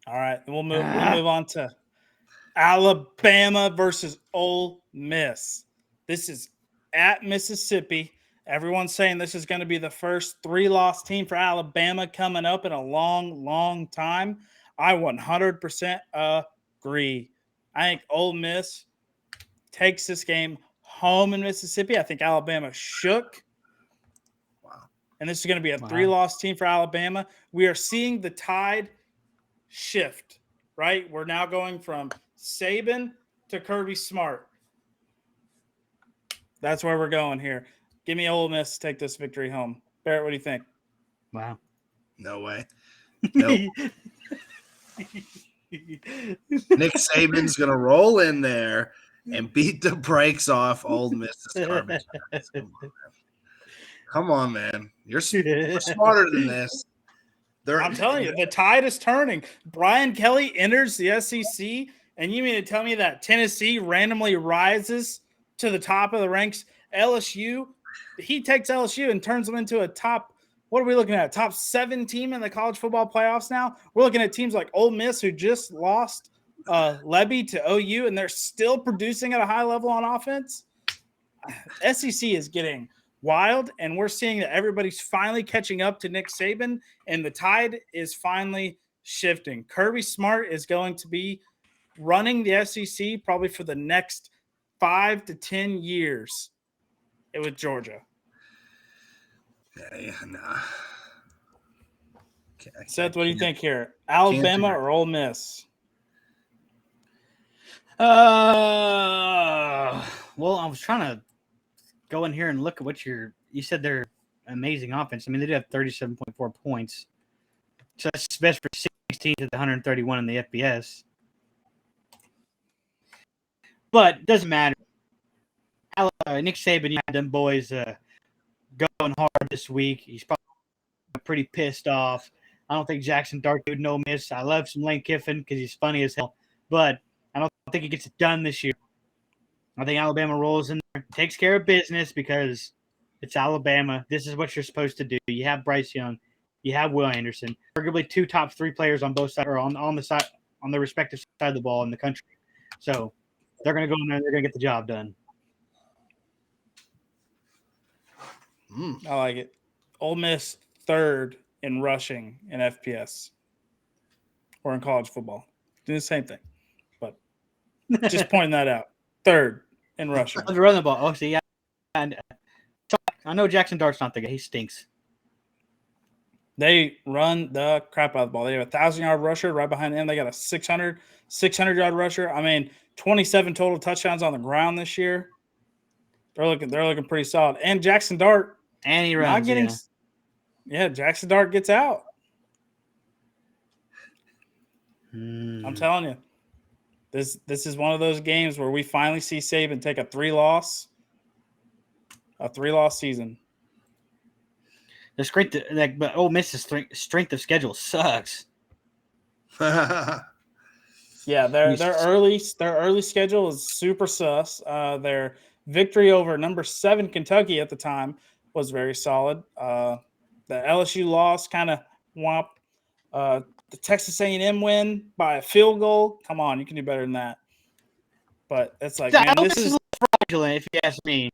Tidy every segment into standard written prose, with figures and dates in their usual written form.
All right, we'll move on to Alabama versus Ole Miss. This is at Mississippi. Everyone's saying this is going to be the first 3-loss team for Alabama coming up in a long, long time. I 100% agree. I think Ole Miss takes this game home in Mississippi. I think Alabama shook. Wow. And this is going to be a 3-loss team for Alabama. We are seeing the tide shift, right? We're now going from Saban to Kirby Smart. That's where we're going here. Give me Ole Miss to take this victory home. Barrett, what do you think? Wow. No way. Nope. Nick Saban's going to roll in there and beat the brakes off Ole Miss's garbage. Come on, man. You're smarter than this. I'm telling you, the tide is turning. Brian Kelly enters the SEC, and you mean to tell me that Tennessee randomly rises to the top of the ranks? LSU, he takes LSU and turns them into a top, what are we looking at? Top 7 team in the college football playoffs now? We're looking at teams like Ole Miss, who just lost Levy to OU, and they're still producing at a high level on offense. SEC is getting wild, and we're seeing that everybody's finally catching up to Nick Saban, and the tide is finally shifting. Kirby Smart is going to be running the SEC probably for the next 5 to 10 years with Georgia. Yeah, nah. Seth, what do you think here? Alabama or Ole Miss? Well, I was trying to go in here and look at what you said. They're amazing offense. I mean, they did have 37.4 points. So that's best for 16th to the 131 in the FBS. But it doesn't matter. Nick Saban, you had them boys going hard this week. He's probably pretty pissed off. I don't think Jackson Dart would no miss. I love some Lane Kiffin because he's funny as hell. But I don't think he gets it done this year. I think Alabama rolls in there, takes care of business because it's Alabama. This is what you're supposed to do. You have Bryce Young, you have Will Anderson, arguably 2 top 3 players on both sides, or on the side, on the respective side of the ball in the country. So they're going to go in there and they're going to get the job done. I like it. Ole Miss 3rd in rushing in FPS or in college football. Do the same thing, but just pointing that out. 3rd in rushing. Run the ball. Oh, see, yeah. And I know Jackson Dart's not the guy. He stinks. They run the crap out of the ball. They have a 1,000-yard rusher right behind them. They got a 600-yard rusher. I mean, 27 total touchdowns on the ground this year. They're looking pretty solid. And Jackson Dart, and he runs. Jackson Dart gets out. I'm telling you, this is one of those games where we finally see Saban take a 3-loss season. It's great, but Ole Miss's strength of schedule sucks. Yeah, their early schedule is super sus. Their victory over number 7 Kentucky at the time was very solid. The LSU loss kind of womp. The Texas A&M win by a field goal. Come on, you can do better than that. But it's like, man, this is fraudulent, if you ask me.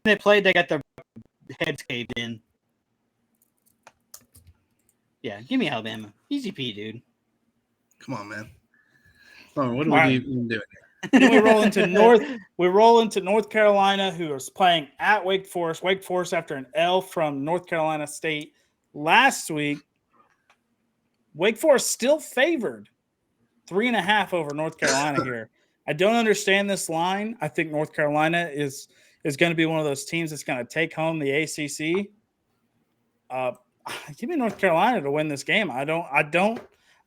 When they played, they got their heads caved in. Yeah, give me Alabama. Easy P, dude. Come on, man. What are we even doing here? Then we roll into North Carolina, who is playing at Wake Forest. Wake Forest after an L from North Carolina State last week. Wake Forest still favored 3.5 over North Carolina here. I don't understand this line. I think North Carolina is going to be one of those teams that's going to take home the ACC. Give me North Carolina to win this game. I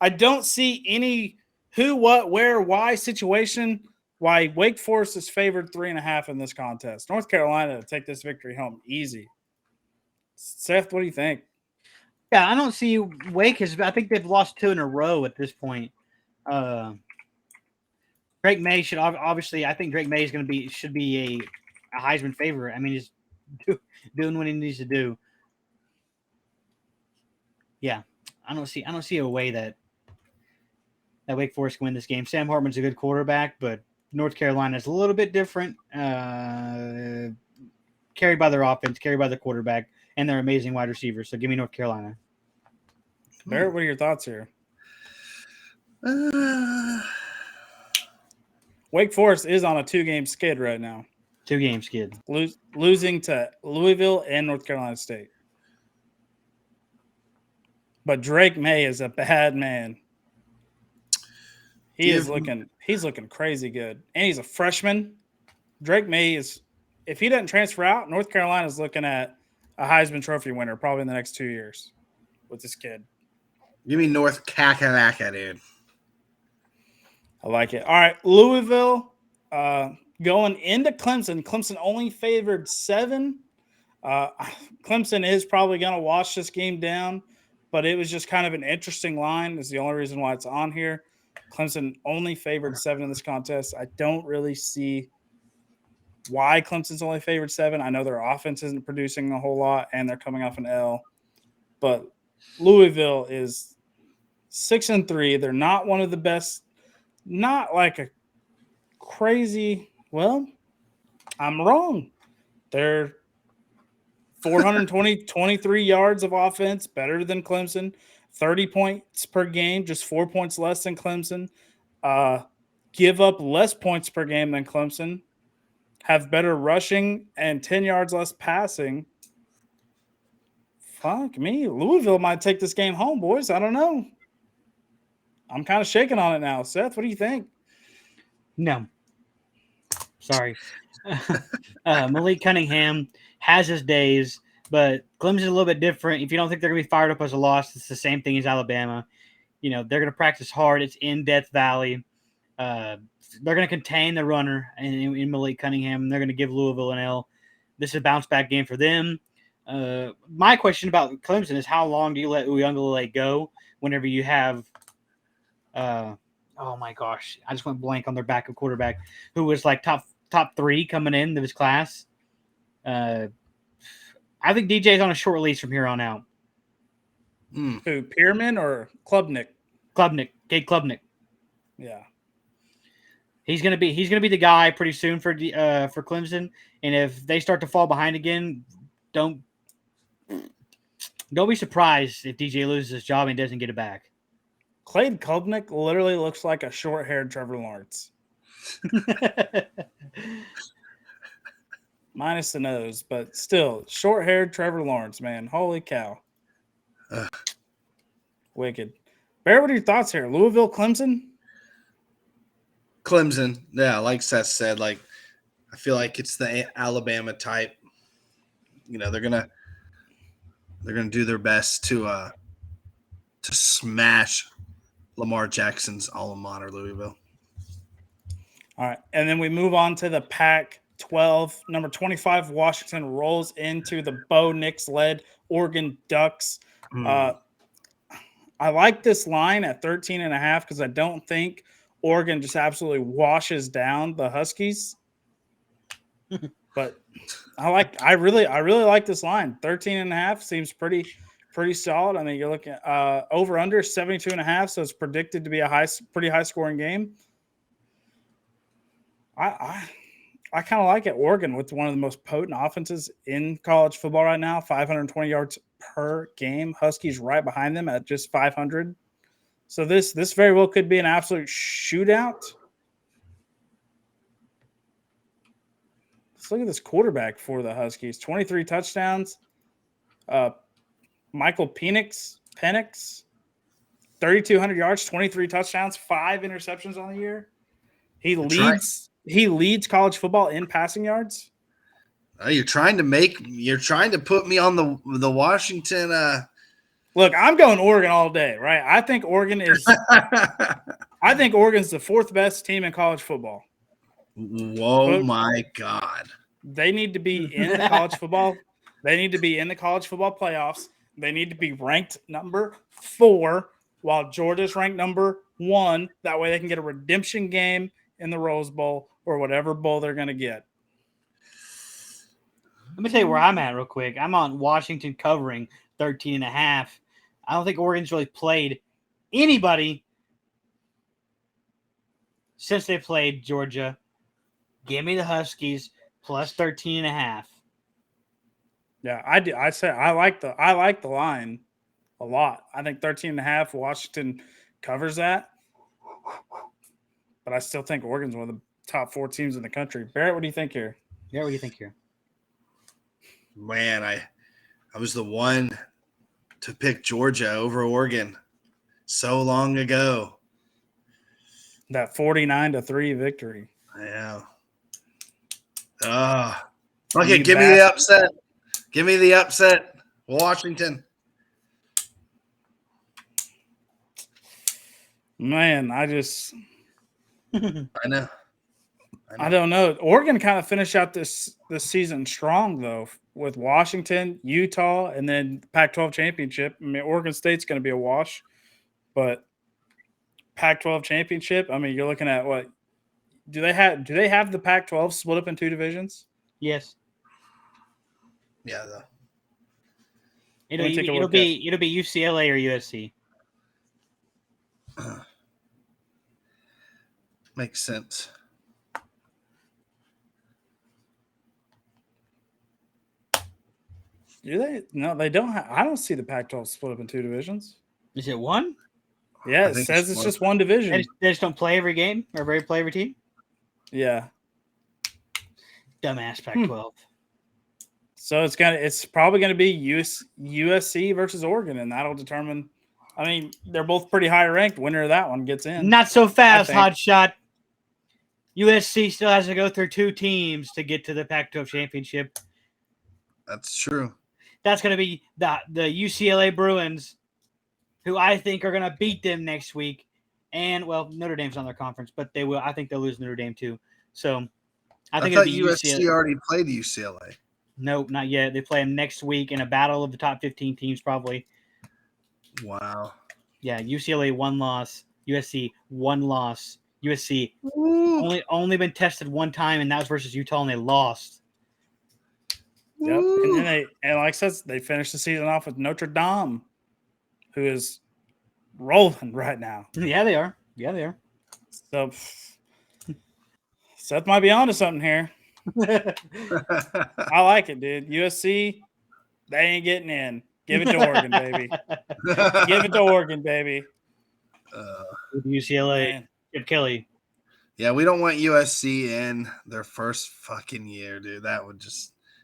don't see any who, what, where, why situation why Wake Forest is favored 3.5 in this contest. North Carolina to take this victory home easy. Seth, what do you think? Yeah, I don't see Wake has. I think they've lost 2 in a row at this point. Drake May should obviously. I think Drake May should be a Heisman favorite. I mean, he's doing what he needs to do. Yeah, I don't see a way that that Wake Forest can win this game. Sam Hartman's a good quarterback, but North Carolina is a little bit different. Carried by their offense, carried by the quarterback, and their amazing wide receivers. So give me North Carolina. Barrett, what are your thoughts here? Wake Forest is on a 2-game skid right now. 2-game skid. Losing to Louisville and North Carolina State. But Drake May is a bad man. He's looking crazy good. And he's a freshman. Drake May is, if he doesn't transfer out, North Carolina's looking at a Heisman Trophy winner probably in the next 2 years with this kid. Give me North Kakalaka, dude. I like it. All right, Louisville going into Clemson. Clemson only favored 7. Clemson is probably going to wash this game down, but it was just kind of an interesting line is the only reason why it's on here. Clemson only favored 7 in this contest. I don't really see why Clemson's only favored 7. I know their offense isn't producing a whole lot, and they're coming off an L. But Louisville is 6-3. They're not one of the best, not like a crazy – well, I'm wrong. They're 23 yards of offense, better than Clemson. 30 points per game, just 4 points less than Clemson. Give up less points per game than Clemson. Have better rushing and 10 yards less passing. Fuck me. Louisville might take this game home, boys. I don't know. I'm kind of shaking on it now. Seth, what do you think? No. Sorry. Malik Cunningham has his days, but Clemson's a little bit different. If you don't think they're going to be fired up as a loss, it's the same thing as Alabama. You know, they're going to practice hard. It's in Death Valley. They're going to contain the runner in Malik Cunningham. They're going to give Louisville an L. This is a bounce-back game for them. My question about Clemson is how long do you let Uyunglele go whenever you have oh my gosh, I just went blank on their backup quarterback who was like top 3 coming in of his class. I think DJ's on a short release from here on out. Who, Pierman or Klubnik? Kate Klubnik. Yeah. He's gonna be the guy pretty soon for Clemson. And if they start to fall behind again, don't be surprised if DJ loses his job and doesn't get it back. Cade Klubnik literally looks like a short-haired Trevor Lawrence. Minus the nose, but still, short-haired Trevor Lawrence, man. Holy cow. Wicked. Bear, what are your thoughts here? Louisville, Clemson? Clemson. Yeah, like Seth said, like I feel like it's the Alabama type. You know, they're gonna do their best to smash Lamar Jackson's alma mater, Louisville. All right, and then we move on to the Pac-12. Number 25, Washington rolls into the Bo Nix-led Oregon Ducks. I like this line at 13.5 because I don't think Oregon just absolutely washes down the Huskies. But I really like this line. 13.5 seems pretty solid. I mean, you're looking at over under 72.5, so it's predicted to be a pretty high scoring game. I kind of like it. Oregon with one of the most potent offenses in college football right now, 520 yards per game. Huskies right behind them at just 500. So this very well could be an absolute shootout. Let's look at this quarterback for the Huskies. 23 touchdowns. Michael Penix, 3,200 yards, 23 touchdowns, 5 interceptions on the year. He leads college football in passing yards. You're trying to put me on the Washington. Look, I'm going Oregon all day, right? I think Oregon's the 4th best team in college football. Whoa, my God. They need to be in the college football. They need to be in the college football playoffs. They need to be ranked number 4 while Georgia's ranked number 1. That way they can get a redemption game in the Rose Bowl or whatever bowl they're going to get. Let me tell you where I'm at real quick. I'm on Washington covering 13.5. I don't think Oregon's really played anybody since they played Georgia. Give me the Huskies plus 13.5. Yeah, I do. I say I like the line a lot. I think 13.5. Washington covers that, but I still think Oregon's one of the top 4 teams in the country. Barrett, what do you think here? Yeah, what do you think here? Man, I was the one to pick Georgia over Oregon so long ago. That 49-3 victory. Yeah. Okay, You give me the upset. Give me the upset. Washington. Man, I know. I don't know. Oregon kind of finished out this season strong though, with Washington, Utah, and then Pac-12 championship. I mean, Oregon State's going to be a wash, but Pac-12 championship. I mean, you're looking at what? Do they have the Pac-12 split up in 2 divisions? Yes. Yeah, though. It'll be UCLA or USC. Makes sense. Do they? No, they don't. I don't see the Pac-12 split up in 2 divisions. Is it one? Yeah, it says it's just one division. They just don't play every game or play every team? Yeah. Dumbass Pac-12. So it's probably gonna be USC versus Oregon, and that'll determine. I mean, they're both pretty high ranked. Winner of that one gets in. Not so fast, hot shot. USC still has to go through 2 teams to get to the Pac-12 championship. That's true. That's going to be the UCLA Bruins, who I think are going to beat them next week. And, well, Notre Dame's on their conference, but they will. I think they'll lose Notre Dame too. So I think thought it'll be USC already played UCLA. Nope, not yet. They play them next week in a battle of the top 15 teams, probably. Wow. Yeah, UCLA 1 loss, USC 1 loss. USC only been tested 1 time, and that was versus Utah, and they lost. Yep. And then like I said, they finished the season off with Notre Dame, who is rolling right now. Yeah, they are. So Seth might be onto something here. I like it, dude. USC, they ain't getting in. Give it to Oregon, baby. Give it to Oregon, baby. UCLA, Chip Kelly. Yeah, we don't want USC in their first fucking year, dude. That would just